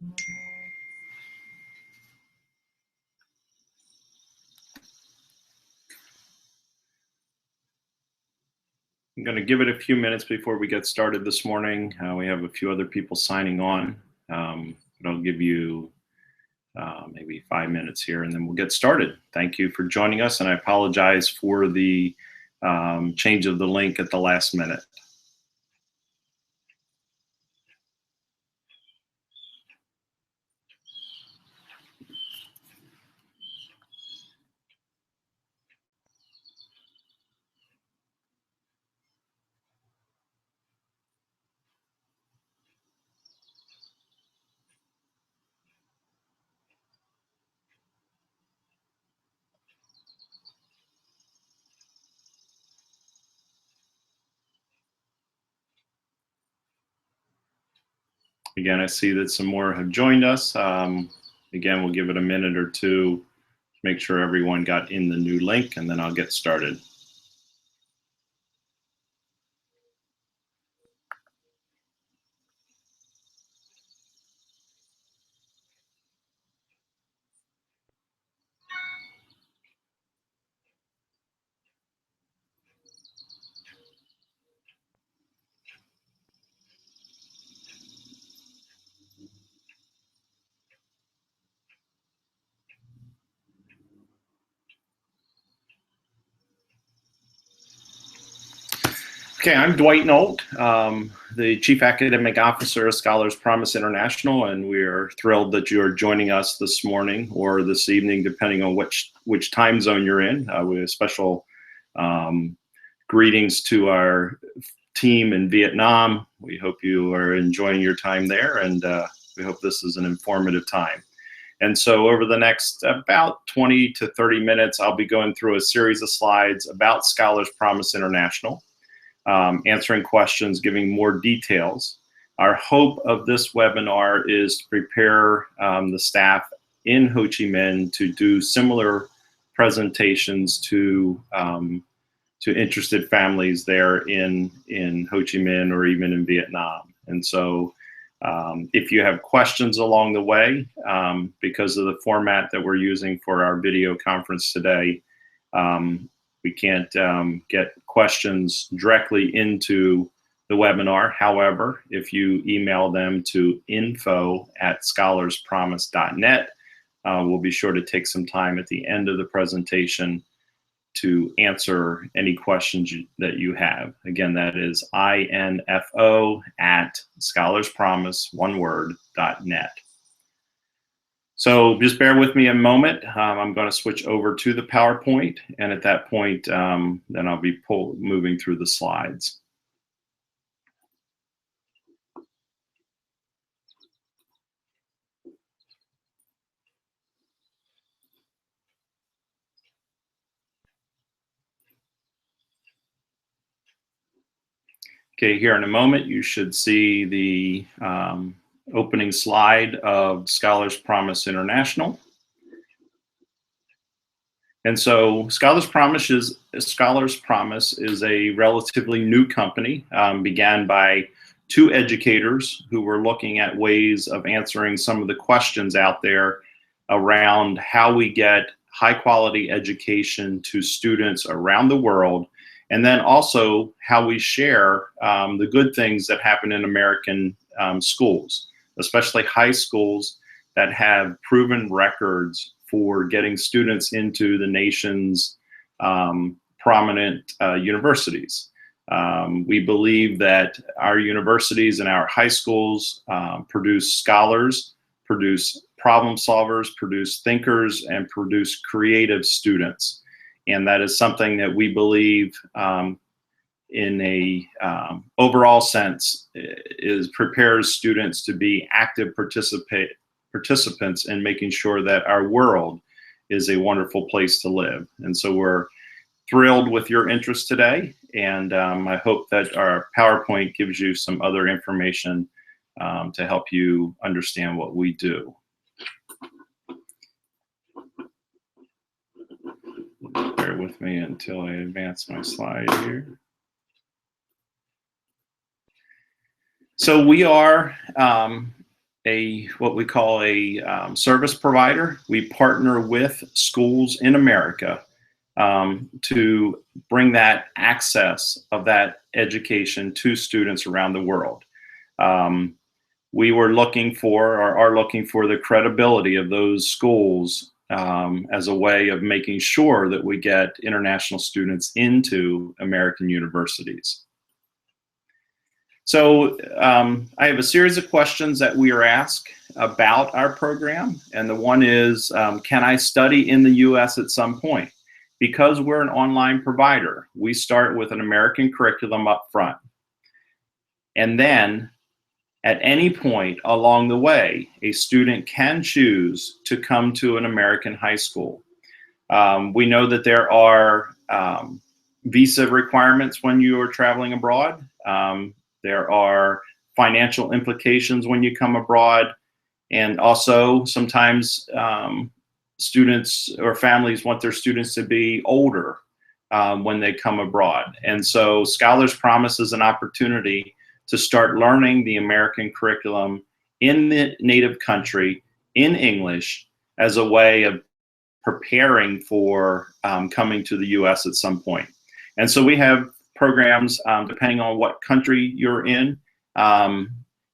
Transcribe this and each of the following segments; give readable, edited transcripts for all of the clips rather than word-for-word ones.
I'm going to give it a few minutes before we get started this morning. We have a few other people signing on, but I'll give you maybe 5 minutes here and then we'll get started. Thank you for joining us, and I apologize for the change of the link at the last minute. Again, I see that some more have joined us. Again, we'll give it a minute or two to make sure everyone got in the new link, and then I'll get started. Okay, I'm Dwight Nolt, the Chief Academic Officer of Scholars Promise International, and we are thrilled that you are joining us this morning or this evening, depending on which time zone you're in. We have special greetings to our team in Vietnam. We hope you are enjoying your time there, and we hope this is an informative time. And so over the next about 20 to 30 minutes, I'll be going through a series of slides about Scholars Promise International. Answering questions, giving more details. Our hope of this webinar is to prepare the staff in Ho Chi Minh to do similar presentations to interested families there in Ho Chi Minh or even in Vietnam. And so if you have questions along the way, because of the format that we're using for our video conference today, we can't get questions directly into the webinar. However, if you email them to info@scholarspromise.net, we'll be sure to take some time at the end of the presentation to answer any questions that you have. Again, that is info@scholarspromise.net. So just bear with me a moment. I'm going to switch over to the PowerPoint, and at that point, then I'll be moving through the slides. Okay, here in a moment, you should see the opening slide of Scholars Promise International. And so Scholars Promise is a relatively new company, began by two educators who were looking at ways of answering some of the questions out there around how we get high quality education to students around the world, and then also how we share the good things that happen in American schools, especially high schools that have proven records for getting students into the nation's prominent universities. We believe that our universities and our high schools produce scholars, produce problem solvers, produce thinkers, and produce creative students. And that is something that we believe in a overall sense prepares students to be active participants in making sure that our world is a wonderful place to live. And so we're thrilled with your interest today, and I hope that our PowerPoint gives you some other information to help you understand what we do. Bear with me until I advance my slide here. So we are what we call a service provider. We partner with schools in America to bring that access of that education to students around the world. We were looking for, or are looking for, the credibility of those schools as a way of making sure that we get international students into American universities. So I have a series of questions that we are asked about our program, and the one is, can I study in the US at some point? Because we're an online provider, we start with an American curriculum up front. And then at any point along the way, a student can choose to come to an American high school. We know that there are visa requirements when you are traveling abroad. There are financial implications when you come abroad. And also sometimes students or families want their students to be older when they come abroad. And so Scholars Promise is an opportunity to start learning the American curriculum in the native country in English as a way of preparing for coming to the US at some point. And so we have programs depending on what country you're in.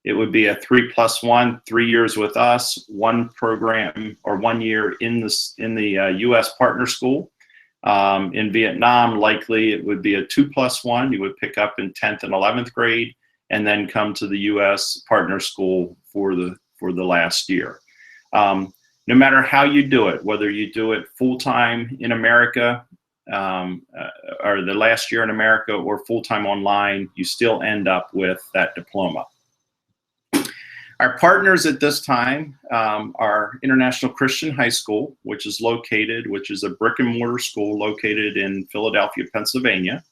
It would be a 3+1, 3 years with us, one program or 1 year in the US partner school. In Vietnam, likely it would be a 2+1. You would pick up in 10th and 11th grade, and then come to the U.S. partner school for the last year. No matter how you do it, whether you do it full-time in America or the last year in America, or full-time online, you still end up with that diploma. Our partners at this time are International Christian High School, which is a brick and mortar school located in Philadelphia, Pennsylvania.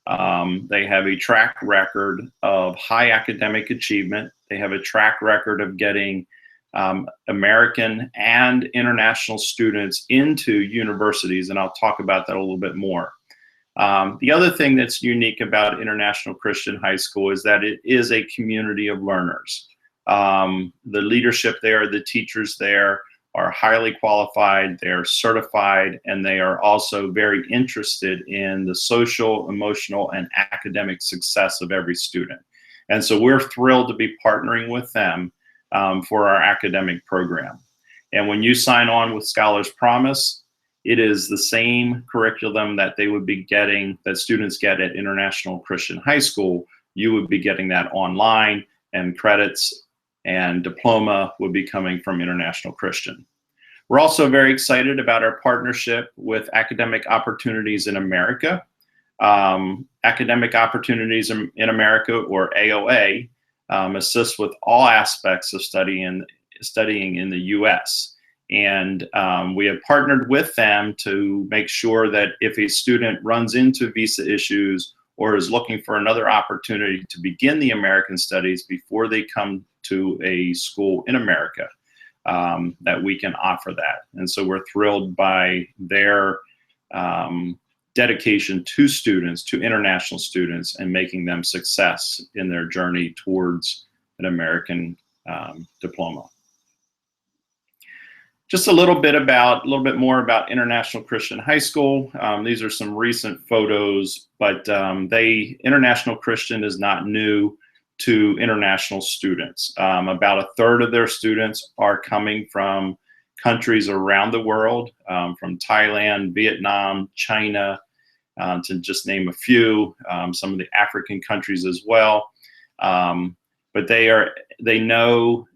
They have a track record of high academic achievement. They have a track record of getting American and international students into universities, and I'll talk about that a little bit more. The other thing that's unique about International Christian High School is that it is a community of learners. The leadership there, the teachers there, are highly qualified, they're certified, and they are also very interested in the social, emotional, and academic success of every student. And so we're thrilled to be partnering with them for our academic program. And when you sign on with Scholars Promise, it is the same curriculum that they would be getting, that students get at International Christian High School. You would be getting that online, and credits and diploma would be coming from International Christian. We're also very excited about our partnership with Academic Opportunities in America. Academic Opportunities in America, or AOA, assists with all aspects of studying in the US. And we have partnered with them to make sure that if a student runs into visa issues or is looking for another opportunity to begin the American studies before they come to a school in America, that we can offer that. And so we're thrilled by their dedication to students, to international students, and making them success in their journey towards an American diploma. Just a little bit more about International Christian High School. These are some recent photos, but International Christian is not new to international students. About a third of their students are coming from countries around the world, from Thailand, Vietnam, China, to just name a few, some of the African countries as well. But they know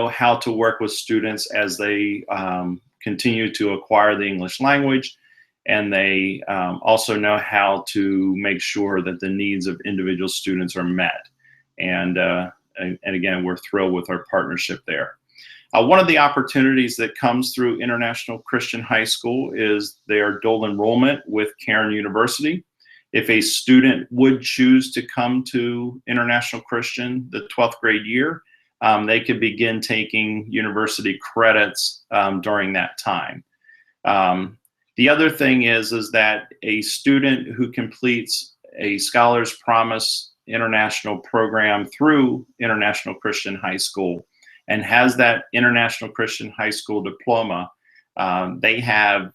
how to work with students as they continue to acquire the English language, and they also know how to make sure that the needs of individual students are met. And again, we're thrilled with our partnership there. One of the opportunities that comes through International Christian High School is their dual enrollment with Cairn University. If a student would choose to come to International Christian the 12th grade year, they could begin taking university credits during that time. The other thing is that a student who completes a Scholars Promise international program through International Christian High School and has that International Christian High School diploma, they have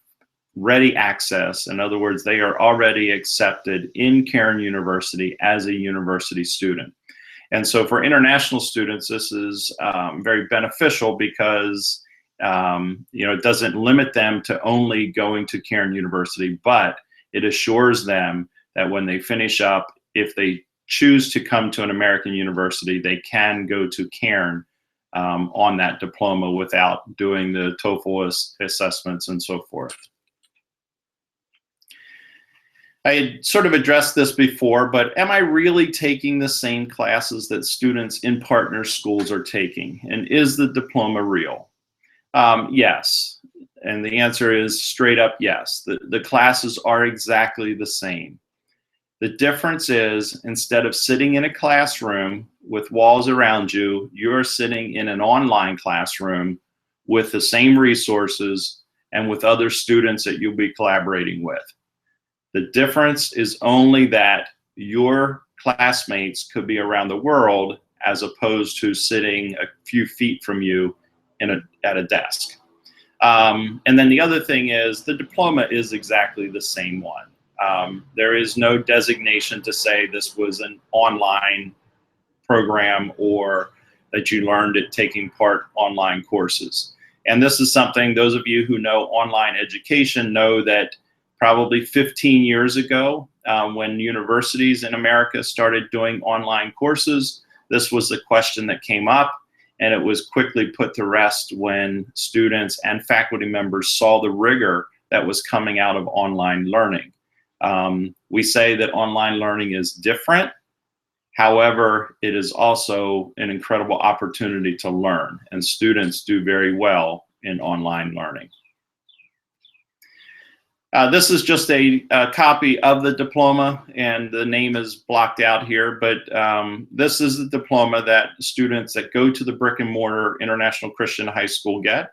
ready access. In other words, they are already accepted in Cairn University as a university student. And so for international students, this is very beneficial because it doesn't limit them to only going to Cairn University, but it assures them that when they finish up, if they choose to come to an American university, they can go to Cairn on that diploma without doing the TOEFL assessments and so forth. I had sort of addressed this before, but am I really taking the same classes that students in partner schools are taking? And is the diploma real? Yes. And the answer is straight up yes. The classes are exactly the same. The difference is, instead of sitting in a classroom with walls around you, you're sitting in an online classroom with the same resources and with other students that you'll be collaborating with. The difference is only that your classmates could be around the world as opposed to sitting a few feet from you at a desk. And then the other thing is the diploma is exactly the same one. There is no designation to say this was an online program or that you learned it taking part online courses. And this is something, those of you who know online education know that probably 15 years ago, when universities in America started doing online courses, this was the question that came up, and it was quickly put to rest when students and faculty members saw the rigor that was coming out of online learning. We say that online learning is different. However, it is also an incredible opportunity to learn, and students do very well in online learning. This is just a copy of the diploma, and the name is blocked out here, but this is the diploma that students that go to the brick and mortar International Christian High School get.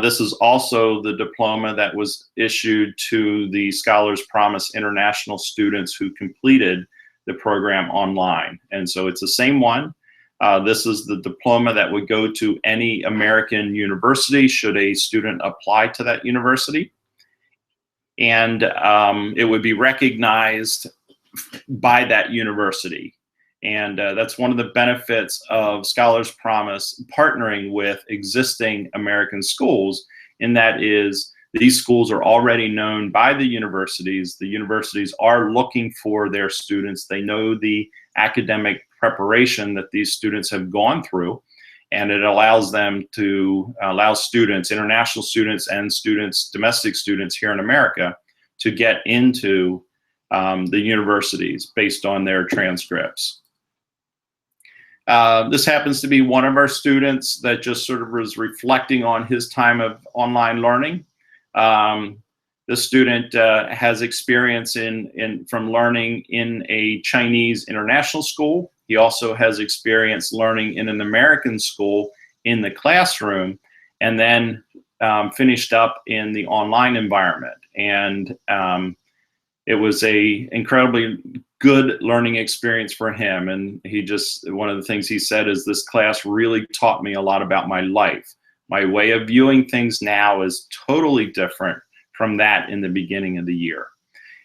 This is also the diploma that was issued to the Scholars Promise International students who completed the program online. And so it's the same one. This is the diploma that would go to any American university should a student apply to that university. And it would be recognized by that university. And that's one of the benefits of Scholars Promise partnering with existing American schools, in that is these schools are already known by the universities. The universities are looking for their students. They know the academic preparation that these students have gone through, and it allows them to allow students, international students and students, domestic students here in America, to get into the universities based on their transcripts. This happens to be one of our students that just sort of was reflecting on his time of online learning. The student has experience from learning in a Chinese international school. He also has experience learning in an American school in the classroom, and then finished up in the online environment. And it was a incredibly good learning experience for him. And one of the things he said is, this class really taught me a lot about my life. My way of viewing things now is totally different from that in the beginning of the year.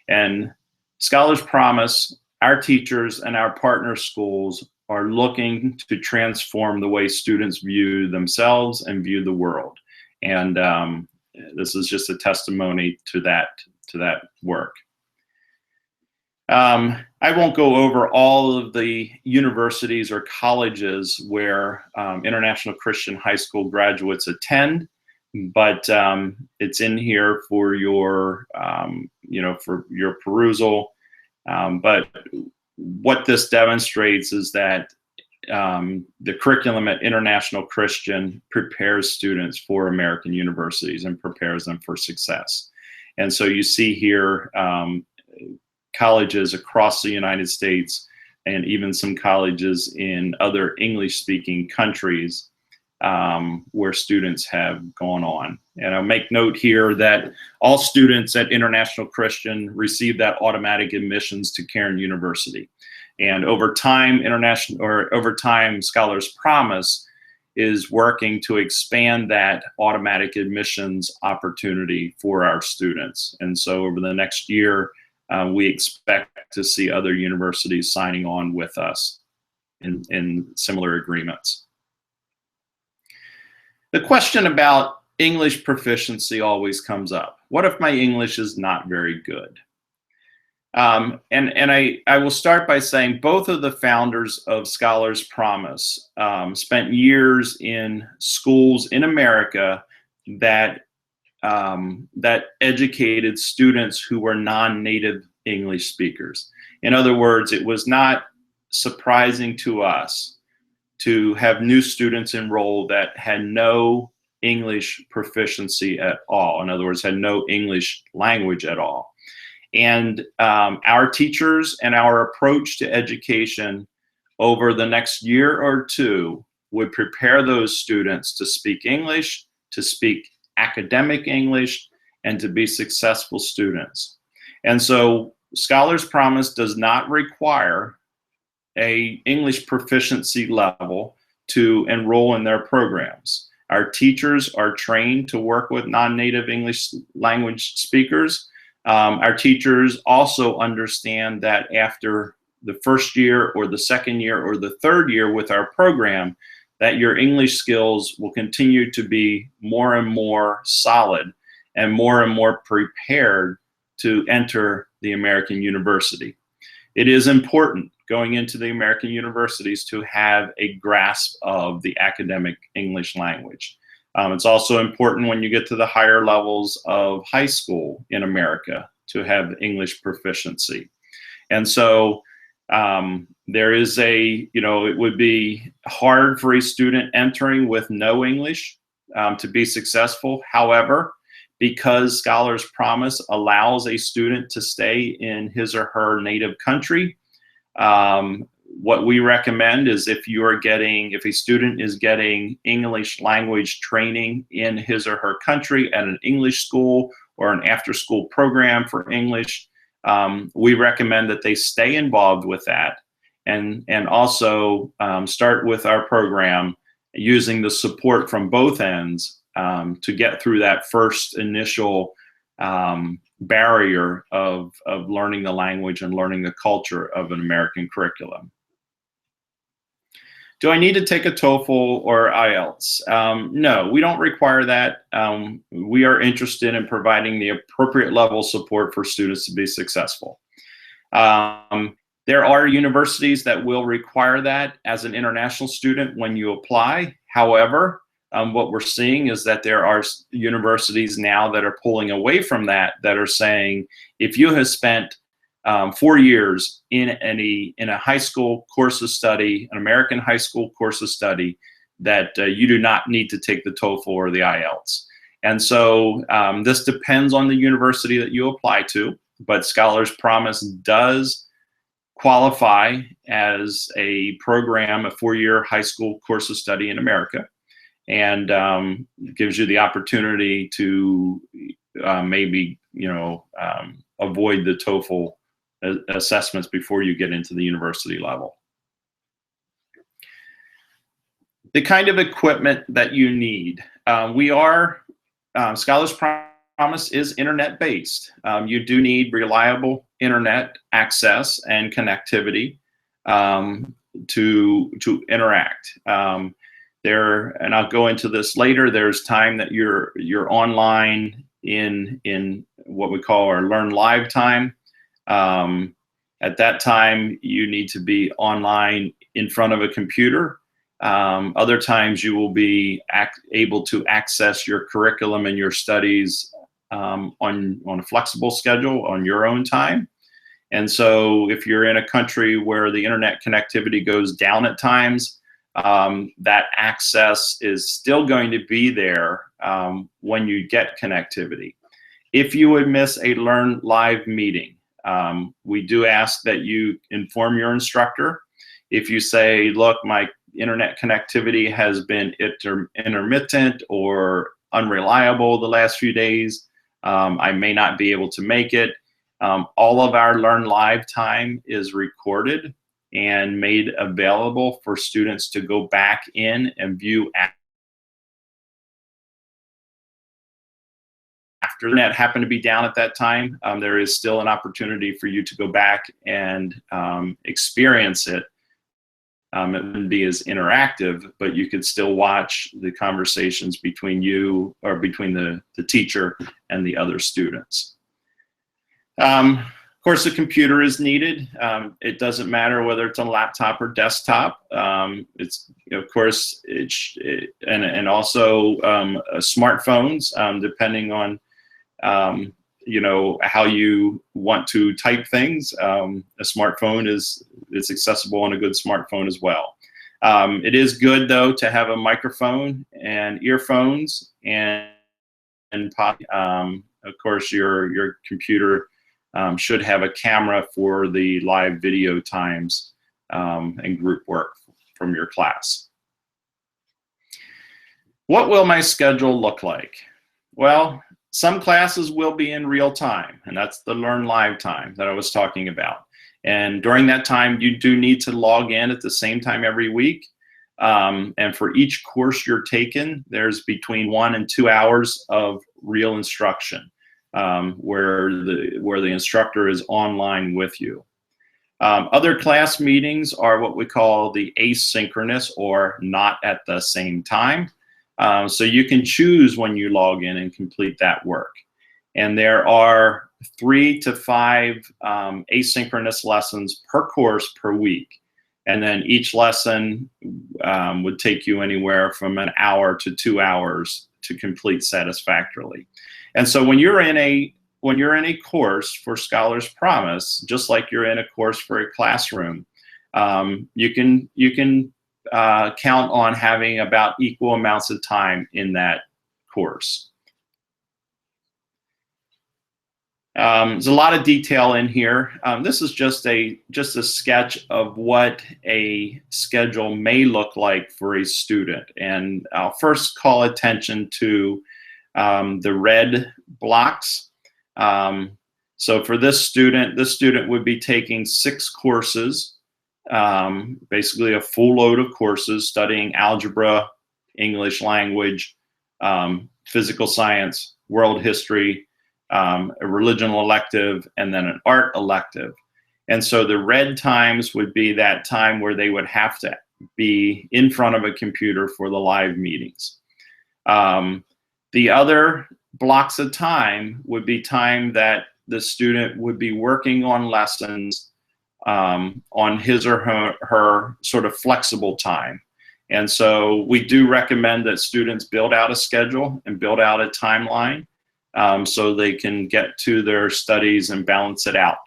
And Scholars Promise, our teachers and our partner schools are looking to transform the way students view themselves and view the world. And this is just a testimony to that work. I won't go over all of the universities or colleges where International Christian High School graduates attend, but it's in here for your, for your perusal. But what this demonstrates is that the curriculum at International Christian prepares students for American universities and prepares them for success. And so you see here colleges across the United States, and even some colleges in other English-speaking countries where students have gone on. And I'll make note here that all students at International Christian receive that automatic admissions to Cairn University. And over time, Scholars Promise is working to expand that automatic admissions opportunity for our students. And so over the next year, we expect to see other universities signing on with us in similar agreements. The question about English proficiency always comes up. What if my English is not very good? And I will start by saying both of the founders of Scholars Promise spent years in schools in America that educated students who were non-native English speakers. In other words, it was not surprising to us to have new students enroll that had no English proficiency at all. In other words, had no English language at all. And our teachers and our approach to education over the next year or two would prepare those students to speak English, to speak academic English, and to be successful students. And so Scholars Promise does not require an English proficiency level to enroll in their programs. Our teachers are trained to work with non-native English language speakers. Our teachers also understand that after the first year or the second year or the third year with our program, that your English skills will continue to be more and more solid and more prepared to enter the American university. It is important going into the American universities to have a grasp of the academic English language. It's also important when you get to the higher levels of high school in America to have English proficiency. And so there is it would be hard for a student entering with no English to be successful. However, because Scholars Promise allows a student to stay in his or her native country, what we recommend is if a student is getting English language training in his or her country at an English school or an after-school program for English, we recommend that they stay involved with that and also start with our program using the support from both ends to get through that first initial barrier of learning the language and learning the culture of an American curriculum. Do I need to take a TOEFL or IELTS? No, we don't require that. We are interested in providing the appropriate level of support for students to be successful. There are universities that will require that as an international student when you apply. However, what we're seeing is that there are universities now that are pulling away from that are saying, if you have spent 4 years in a high school course of study, an American high school course of study, that you do not need to take the TOEFL or the IELTS. And so this depends on the university that you apply to, but Scholars Promise does qualify as a program, a 4-year high school course of study in America, and gives you the opportunity to maybe avoid the TOEFL assessments before you get into the university level. The kind of equipment that you need. Scholars Promise is internet-based. You do need reliable internet access and connectivity to interact. And I'll go into this later, there's time that you're online in what we call our Learn Live time. At that time, you need to be online in front of a computer. Other times you will be able to access your curriculum and your studies on a flexible schedule on your own time. And so if you're in a country where the internet connectivity goes down at times, that access is still going to be there when you get connectivity. If you would miss a Learn Live meeting, we do ask that you inform your instructor. If you say, look, my internet connectivity has been intermittent or unreliable the last few days, I may not be able to make it. All of our Learn Live time is recorded, and made available for students to go back in and view after the internet happened to be down at that time. There is still an opportunity for you to go back and experience it. It wouldn't be as interactive, but you could still watch the conversations between you, or between the teacher and the other students. Of course, the computer is needed. It doesn't matter whether it's on a laptop or desktop. It's, of course, and also smartphones, depending on you know, how you want to type things. A smartphone is accessible on a good smartphone as well. It is good, though, to have a microphone and earphones, and of course your computer should have a camera for the live video times and group work from your class. What will my schedule look like? Well, some classes will be in real time, and that's the Learn Live time that I was talking about. And during that time, you do need to log in at the same time every week. And for each course you're taking, there's between 1 and 2 hours of real instruction, where the instructor is online with you. Other class meetings are what we call the asynchronous, or not at the same time. So you can choose when you log in and complete that work. And there are 3 to 5 asynchronous lessons per course per week. And then each lesson would take you anywhere from an hour to 2 hours to complete satisfactorily. And so when you're in a course for Scholars Promise, just like you're in a course for a classroom, you can count on having about equal amounts of time in that course. There's a lot of detail in here. This is just a sketch of what a schedule may look like for a student. And I'll first call attention to the red blocks. So for this student would be taking 6 courses, basically a full load of courses, studying algebra, English language, physical science, world history, a religion elective, and then an art elective. And so the red times would be that time where they would have to be in front of a computer for the live meetings. The other blocks of time would be time that the student would be working on lessons on his or her sort of flexible time. And so we do recommend that students build out a schedule and build out a timeline, so they can get to their studies and balance it out.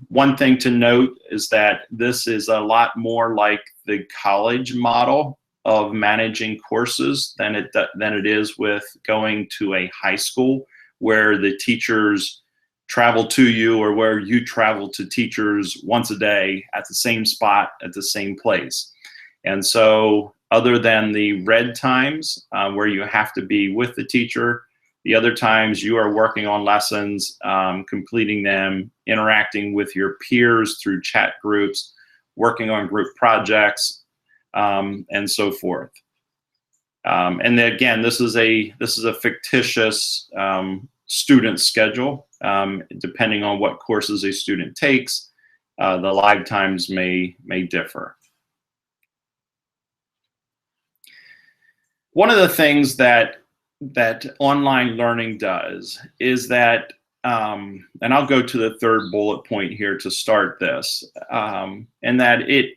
One thing to note is that this is a lot more like the college model of managing courses than it is with going to a high school, where the teachers travel to you, or where you travel to teachers once a day at the same spot at the same place. And so other than the red times where you have to be with the teacher, the other times you are working on lessons, completing them, interacting with your peers through chat groups, working on group projects, and so forth. And then again, this is a fictitious student schedule. Depending on what courses a student takes, the live times may differ. One of the things that online learning does is that, and I'll go to the third bullet point here to start this, and that it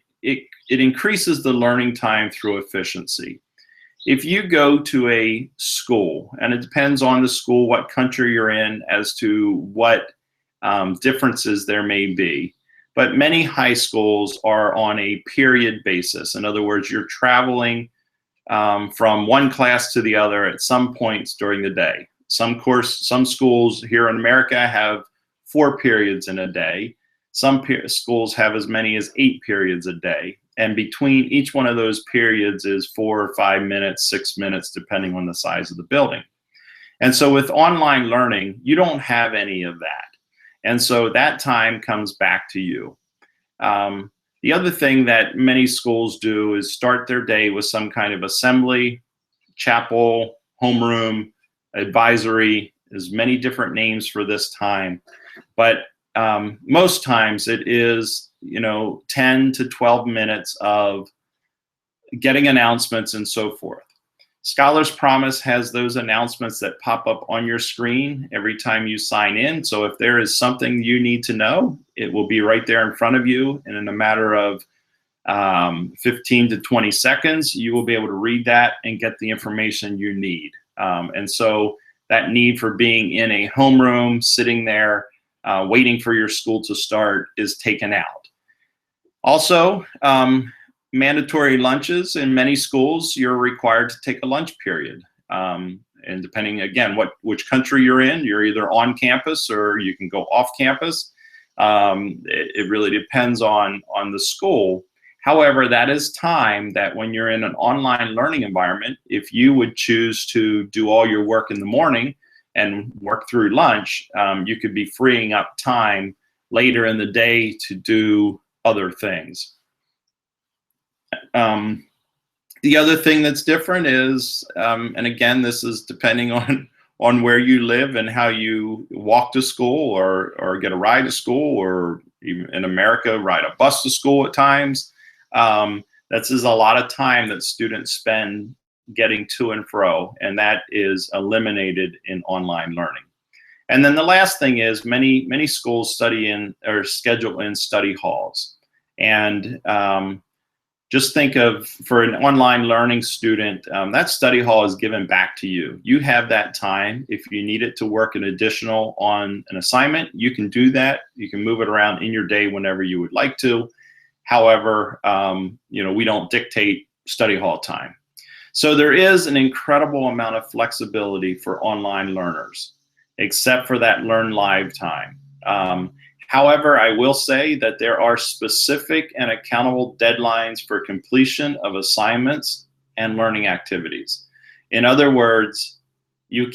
increases the learning time through efficiency. If you go to a school, and it depends on the school, what country you're in, as to what differences there may be, but many high schools are on a period basis. In other words, you're traveling from one class to the other at some points during the day. Some schools here in America have 4 periods in a day. Some schools have as many as 8 periods a day. And between each one of those periods is 4 or 5 minutes, 6 minutes, depending on the size of the building. And so with online learning, you don't have any of that. And so that time comes back to you. The other thing that many schools do is start their day with some kind of assembly, chapel, homeroom, advisory. There's many different names for this time, but most times it is, 10 to 12 minutes of getting announcements and so forth. Scholars Promise has those announcements that pop up on your screen every time you sign in. So if there is something you need to know, it will be right there in front of you, and in a matter of 15 to 20 seconds, you will be able to read that and get the information you need. And so that need for being in a homeroom, sitting there, waiting for your school to start is taken out. Also, mandatory lunches. In many schools, you're required to take a lunch period. And depending, again, which country you're in, you're either on campus or you can go off campus. It really depends on the school. However, that is time that when you're in an online learning environment, if you would choose to do all your work in the morning and work through lunch, you could be freeing up time later in the day to do other things. The other thing that's different is, and again, this is depending on where you live and how you walk to school or get a ride to school, or even in America, ride a bus to school at times. That's a lot of time that students spend getting to and fro, and that is eliminated in online learning. And then the last thing is many schools study in or schedule in study halls. And just think of, for an online learning student, that study hall is given back to you. You have that time. If you need it to work an additional on an assignment, you can do that. You can move it around in your day whenever you would like to. However, we don't dictate study hall time. So there is an incredible amount of flexibility for online learners, except for that Learn Live time. However, I will say that there are specific and accountable deadlines for completion of assignments and learning activities. In other words, you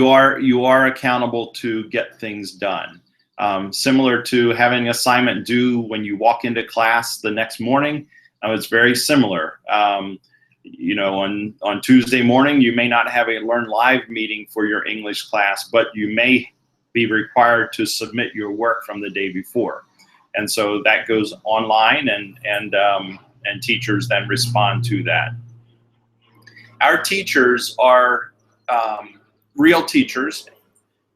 are accountable to get things done. Similar to having an assignment due when you walk into class the next morning, it's very similar. On Tuesday morning, you may not have a Learn Live meeting for your English class, but you may be required to submit your work from the day before. And so that goes online, and teachers then respond to that. Our teachers are real teachers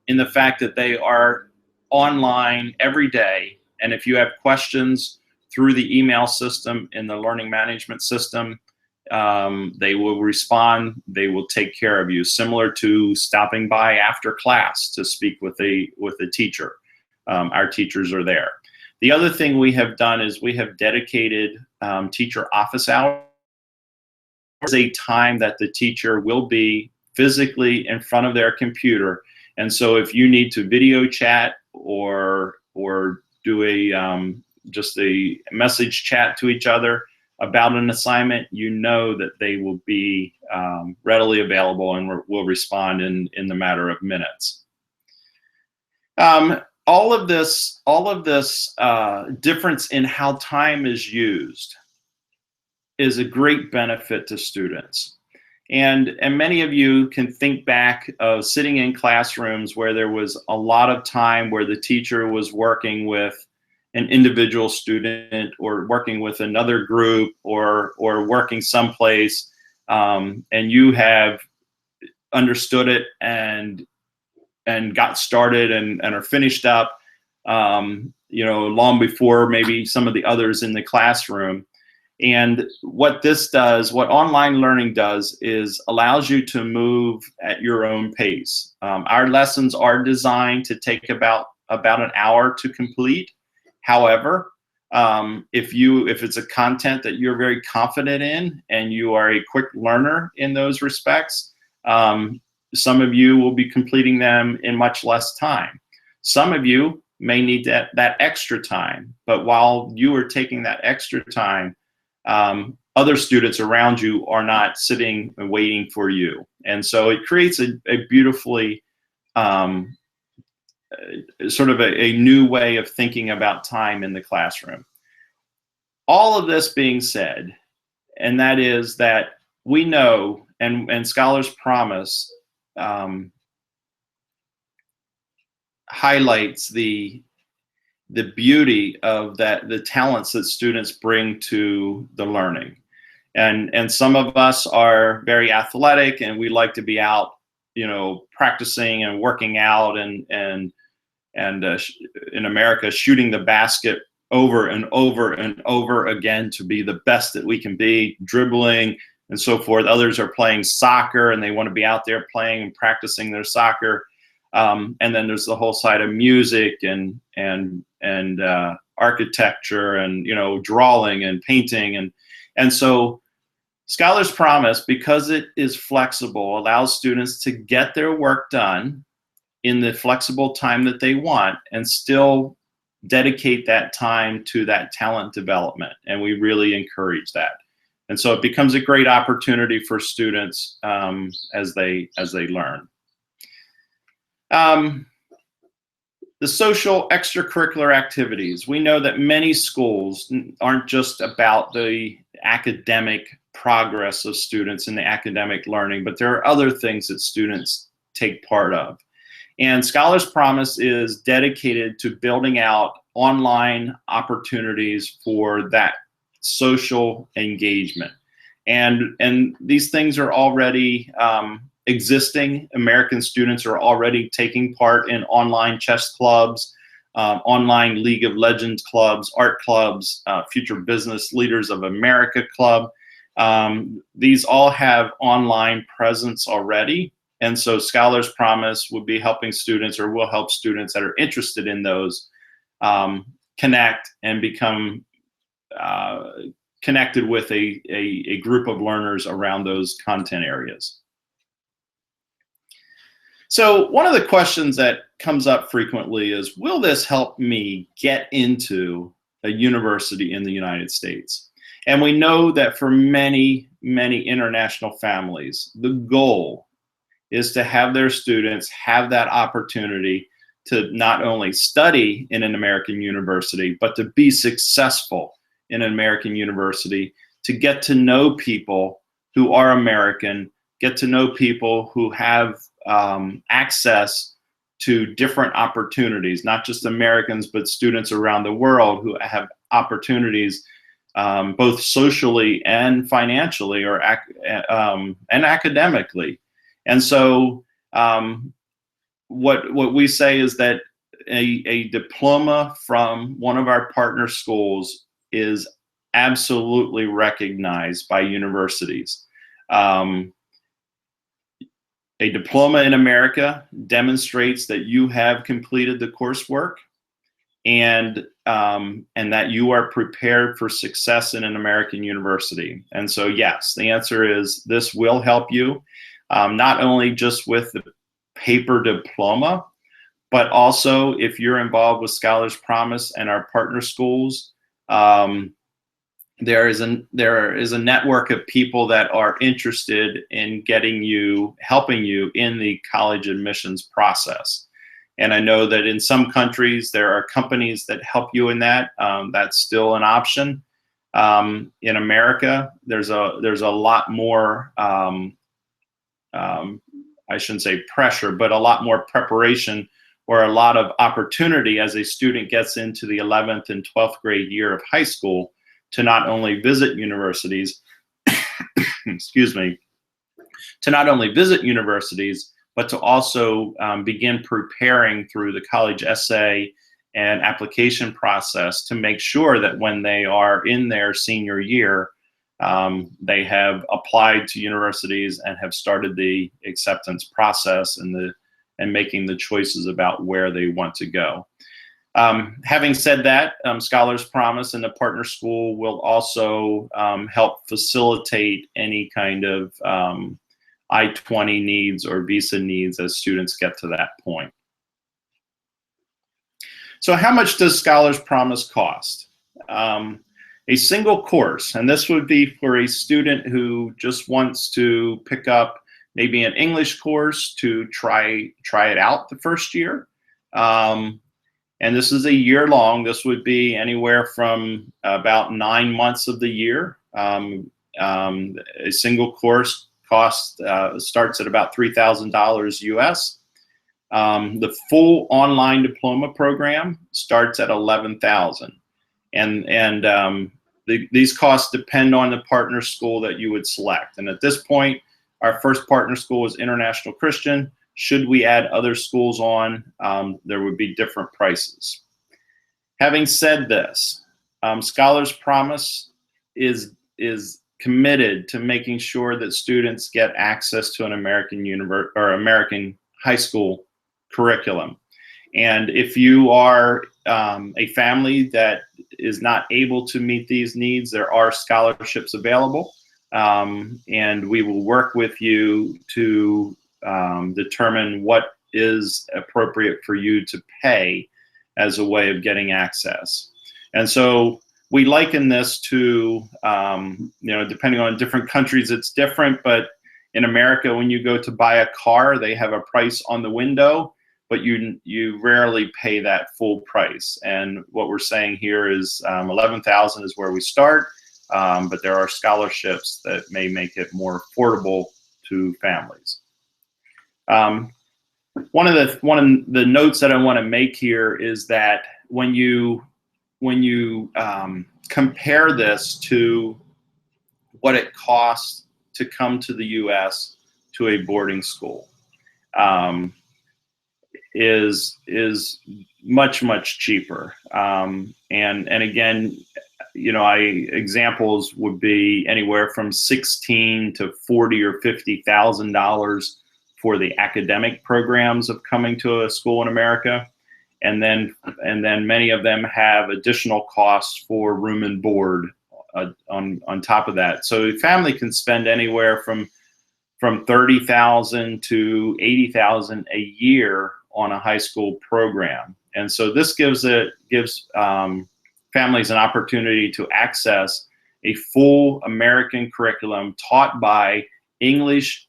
in the fact that they are online every day. And if you have questions through the email system in the learning management system, they will respond. They will take care of you, similar to stopping by after class to speak with a teacher. Our teachers are there. The other thing we have done is we have dedicated teacher office hours. There's a time that the teacher will be physically in front of their computer. And so if you need to video chat or do just a message chat to each other about an assignment, you know that they will be readily available and will respond in the matter of minutes. All of this difference in how time is used is a great benefit to students. And many of you can think back of sitting in classrooms where there was a lot of time where the teacher was working with an individual student or working with another group or working someplace, and you have understood it and got started and are finished up, long before maybe some of the others in the classroom. And what online learning does is allows you to move at your own pace. Our lessons are designed to take about an hour to complete. However, if it's a content that you're very confident in and you are a quick learner in those respects, some of you will be completing them in much less time. Some of you may need that extra time, but while you are taking that extra time, other students around you are not sitting and waiting for you. And so it creates a beautifully sort of a new way of thinking about time in the classroom. All of this being said, and that is that we know, and Scholars Promise highlights the beauty of the talents that students bring to the learning. And some of us are very athletic, and we like to be out, practicing and working out, and in America, shooting the basket over and over and over again to be the best that we can be, dribbling and so forth. Others are playing soccer, and they want to be out there playing and practicing their soccer. And then there's the whole side of music and architecture and drawing and painting, and so Scholars Promise, because it is flexible, allows students to get their work done in the flexible time that they want and still dedicate that time to that talent development, and we really encourage that. And so it becomes a great opportunity for students as they learn. The social extracurricular activities. We know that many schools aren't just about the academic progress of students and the academic learning, but there are other things that students take part of. And Scholars Promise is dedicated to building out online opportunities for that social engagement. And these things are already existing. American students are already taking part in online chess clubs, online League of Legends clubs, art clubs, Future Business Leaders of America Club. These all have online presence already. And so Scholars Promise would be helping students, or will help students that are interested in those, connect and become connected with a group of learners around those content areas. So one of the questions that comes up frequently is, will this help me get into a university in the United States? And we know that for many, many international families, the goal is to have their students have that opportunity to not only study in an American university, but to be successful in an American university, to get to know people who are American, get to know people who have access to different opportunities, not just Americans, but students around the world who have opportunities both socially and financially, or and academically. And so what we say is that a diploma from one of our partner schools is absolutely recognized by universities. A diploma in America demonstrates that you have completed the coursework, and that you are prepared for success in an American university. And so yes, the answer is this will help you, not only just with the paper diploma, but also if you're involved with Scholars Promise and our partner schools, there is a network of people that are interested in helping you in the college admissions process. And I know that in some countries there are companies that help you in that. That's still an option. In America, there's a lot more, I shouldn't say pressure, but a lot more preparation, or a lot of opportunity as a student gets into the 11th and 12th grade year of high school to not only visit universities, excuse me, to not only visit universities, but to also begin preparing through the college essay and application process to make sure that when they are in their senior year, they have applied to universities and have started the acceptance process and making the choices about where they want to go. Having said that, Scholars Promise and the partner school will also help facilitate any kind of I-20 needs or visa needs as students get to that point. So how much does Scholars Promise cost? A single course, and this would be for a student who just wants to pick up maybe an English course to try it out the first year. And this is a year long. This would be anywhere from about 9 months of the year. A single course cost starts at about $3,000 US. The full online diploma program starts at $11,000, and these costs depend on the partner school that you would select. And at this point, our first partner school is International Christian. Should we add other schools on, there would be different prices. Having said this, Scholars Promise is committed to making sure that students get access to an American high school curriculum. And if you are a family that is not able to meet these needs, there are scholarships available, and we will work with you to determine what is appropriate for you to pay as a way of getting access. And so we liken this to, depending on different countries, it's different, but in America, when you go to buy a car, they have a price on the window, but you rarely pay that full price. And what we're saying here is $11,000 is where we start, but there are scholarships that may make it more affordable to families. One of the notes that I want to make here is that when you compare this to what it costs to come to the U.S. to a boarding school, is much cheaper. And again, examples would be anywhere from $16,000 to $40,000 or $50,000 for the academic programs of coming to a school in America. And then many of them have additional costs for room and board on top of that. So a family can spend anywhere from $30,000 to $80,000 a year on a high school program. And so this gives families an opportunity to access a full American curriculum taught by English.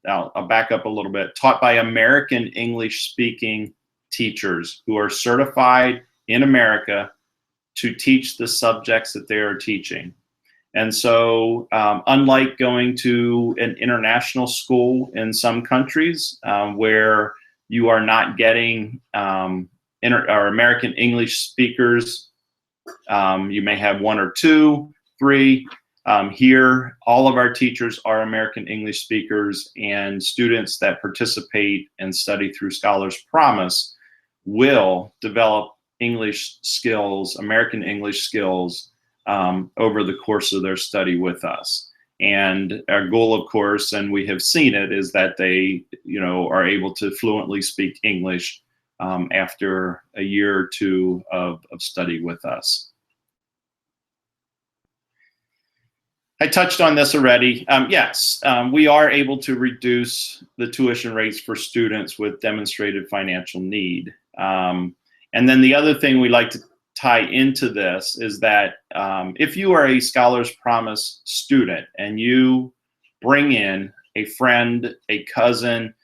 I'll back up a little bit. Taught by American English-speaking teachers who are certified in America to teach the subjects that they are teaching. And so unlike going to an international school in some countries where you are not getting American English speakers, you may have 1 or 2, 3. Here, all of our teachers are American English speakers, and students that participate and study through Scholars Promise will develop English skills, American English skills, over the course of their study with us. And our goal, of course, and we have seen it, is that they, are able to fluently speak English after a year or 2 of study with us. I touched on this already. Yes, we are able to reduce the tuition rates for students with demonstrated financial need. And then the other thing we like to tie into this is that if you are a Scholars Promise student and you bring in a friend, a cousin,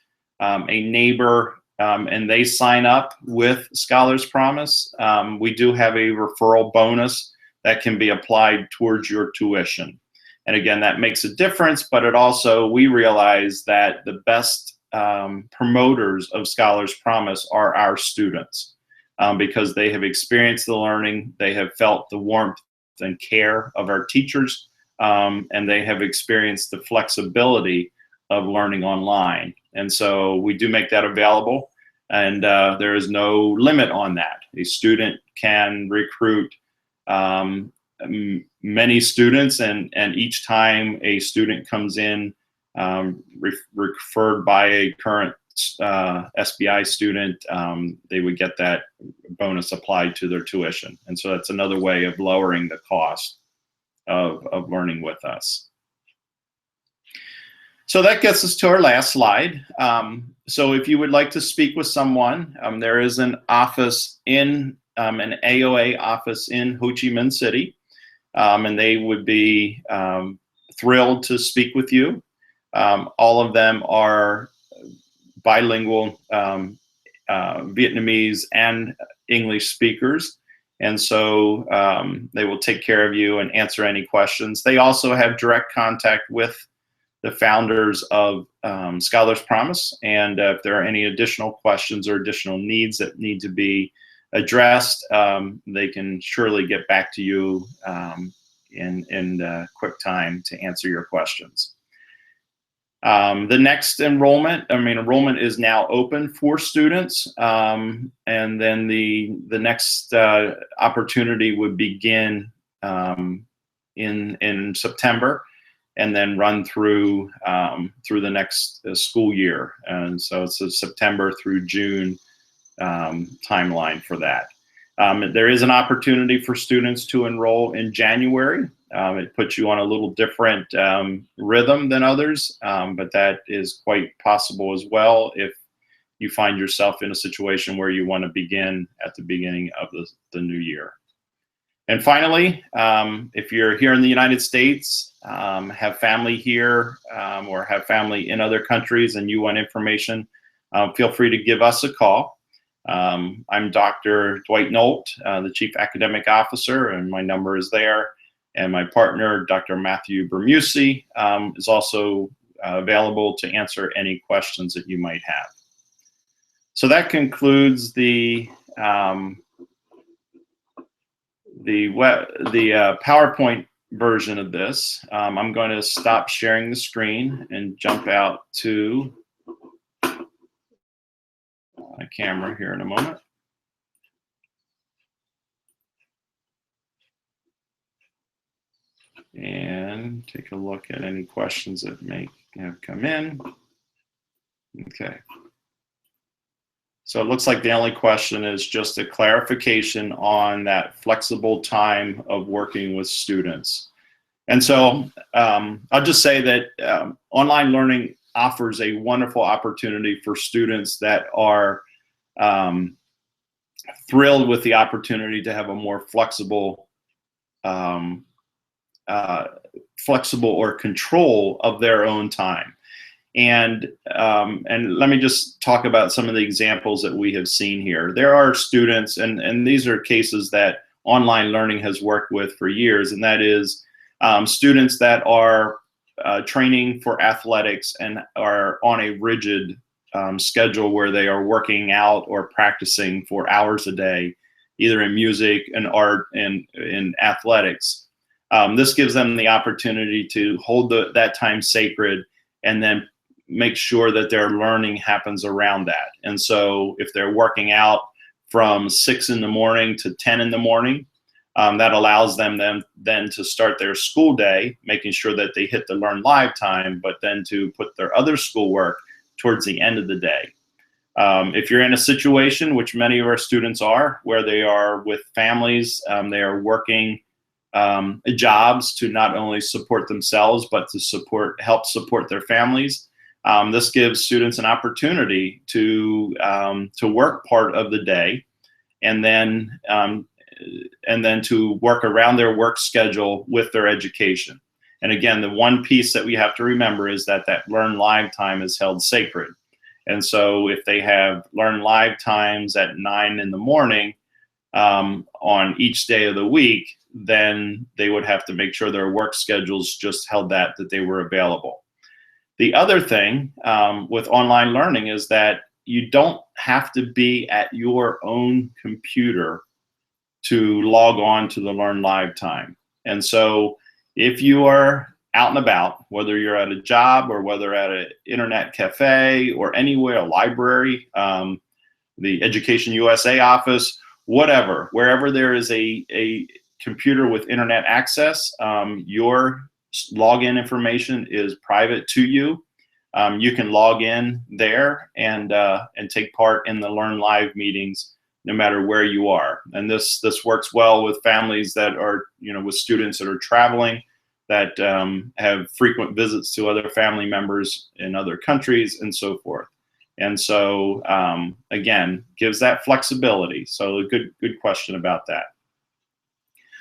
a neighbor, and they sign up with Scholars Promise, we do have a referral bonus that can be applied towards your tuition. And again, that makes a difference, but it also, we realize that the best promoters of Scholars Promise are our students, because they have experienced the learning, they have felt the warmth and care of our teachers, and they have experienced the flexibility of learning online. And so we do make that available, and there is no limit on that. A student can recruit many students, and each time a student comes in referred by a current SPI student, they would get that bonus applied to their tuition. And so that's another way of lowering the cost of learning with us. So that gets us to our last slide. So if you would like to speak with someone, there is an office in, an AOA office in Ho Chi Minh City, and they would be thrilled to speak with you. All of them are bilingual Vietnamese and English speakers. And so they will take care of you and answer any questions. They also have direct contact with the founders of Scholars Promise. And if there are any additional questions or additional needs that need to be addressed, they can surely get back to you in quick time to answer your questions. The next enrollment is now open for students, and then the next opportunity would begin in September, and then run through the next school year. And so it's a September through June timeline for that. There is an opportunity for students to enroll in January. It puts you on a little different rhythm than others, but that is quite possible as well if you find yourself in a situation where you want to begin at the beginning of the new year. And finally, if you're here in the United States, have family here, or have family in other countries and you want information, feel free to give us a call. I'm Dr. Dwight Nolt, the Chief Academic Officer, and my number is there. And my partner, Dr. Matthew Bermusi, is also available to answer any questions that you might have. So that concludes the PowerPoint version of this. I'm going to stop sharing the screen and jump out to a camera here in a moment. And take a look at any questions that may have come in. Okay. So it looks like the only question is just a clarification on that flexible time of working with students. And so I'll just say that online learning offers a wonderful opportunity for students that are thrilled with the opportunity to have a more flexible or control of their own time. And let me just talk about some of the examples that we have seen here. There are students, and these are cases that online learning has worked with for years, and that is students that are training for athletics and are on a rigid schedule where they are working out or practicing for hours a day, either in music and art and in athletics. This gives them the opportunity to hold that time sacred and then make sure that their learning happens around that. And so if they're working out from 6 in the morning to 10 in the morning, that allows them then to start their school day, making sure that they hit the Learn Live time, but then to put their other schoolwork towards the end of the day. If you're in a situation, which many of our students are, where they are with families, they are working jobs to not only support themselves, but to help support their families. This gives students an opportunity to work part of the day, and then to work around their work schedule with their education. And again, the one piece that we have to remember is that Learn Live time is held sacred. And so if they have Learn Live times at 9 in the morning on each day of the week, then they would have to make sure their work schedules just held that they were available. The other thing with online learning is that you don't have to be at your own computer to log on to the Learn Live time. And so if you are out and about, whether you're at a job or whether at an internet cafe or anywhere, a library, the Education USA office, whatever, wherever there is a computer with internet access, your login information is private to you. You can log in there and take part in the Learn Live meetings no matter where you are. And this works well with families that are, with students that are traveling, that have frequent visits to other family members in other countries and so forth. And so, again, gives that flexibility. So a good question about that.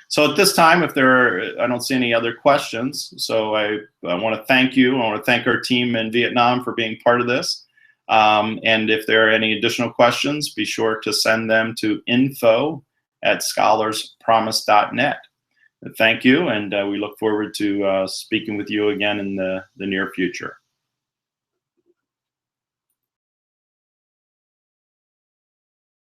So at this time, I don't see any other questions. So I want to thank you. I want to thank our team in Vietnam for being part of this. And if there are any additional questions, be sure to send them to info@scholarspromise.net. Thank you, and we look forward to speaking with you again in the near future.